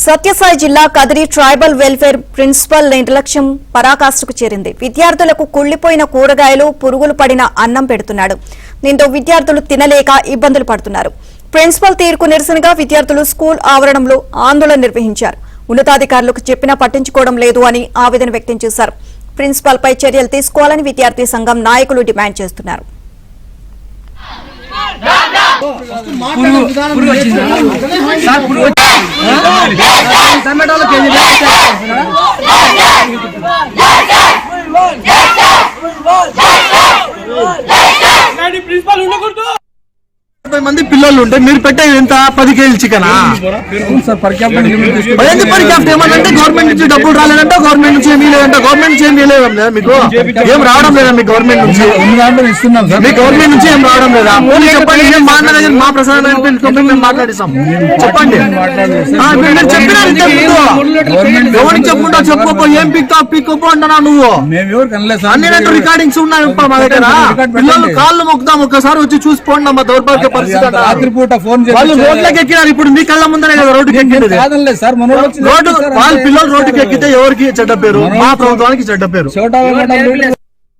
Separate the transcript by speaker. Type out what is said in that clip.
Speaker 1: సత్యసాయి జిల్లా Kadiri tribal welfare principal నిర్లక్ష్యం పరాకాష్ఠకు చేరింది. విద్యార్థులకు కుళ్లిపోయిన కూరగాయలు, పురుగులు పడిన అన్నం పెడుతున్నాడు. దీంతో విద్యార్థులు తినలేక ఇబ్బందులు పడుతున్నారు. ప్రిన్సిపల్ తీరుకు నిరసనగా విద్యార్థులు స్కూల్ ఆవరణంలో ఆందోళన నిర్వహించారు. ఉన్నతాధికారులకు చెప్పినా పట్టించుకోవడం లేదు అని ఆవేదన వ్యక్తం చేశారు. ప్రిన్సిపల్ పై చర్యలు తీసుకోవాలని విద్యార్థి సంఘం నాయకులు డిమాండ్ చేస్తున్నారు.
Speaker 2: మంది పిల్లలు ఉంటే మీరు పెట్టేది ఎంత 10 కేజీలు చికెనా? ఏమంటే గవర్నమెంట్ నుంచి డబ్బులు రాలేదంటే గవర్నమెంట్ నుంచి ఏమీ లేదంటే గవర్నమెంట్ నుంచి ఏమీ లేదు మీకు ఏం రావడం లేదా? మీ గవర్నమెంట్ నుంచి మీ గవర్నమెంట్ నుంచి ఏం రావడం లేదా? చెప్పండి. మా ప్రసాదం మేము మాట్లాడిస్తాం. చెప్పండి. మీరు చెప్పినారు ఎవరికి చెప్పుకుంటా చెప్పుకో. ఏం పిక్కపో అంటున్నా నువ్వు? అన్ని రికార్డింగ్స్ ఉన్నాయి మా దగ్గర. పిల్లలు కాళ్ళు మొక్కుతాం, ఒక్కసారి వచ్చి చూసిపోండి. మా దౌర్భాగ్య
Speaker 3: రాత్రిపూట ఫోన్
Speaker 2: వాళ్ళు రోడ్లోకి ఎక్కినారు. ఇప్పుడు మీ కళ్ళ ముందరే కదా రోడ్డుకి ఎక్కింది. వాళ్ళ పిల్లలు రోడ్డుకి ఎక్కితే ఎవరికి చెడ్డ పేరు? మా ప్రభుత్వానికి చెడ్డ పేరు.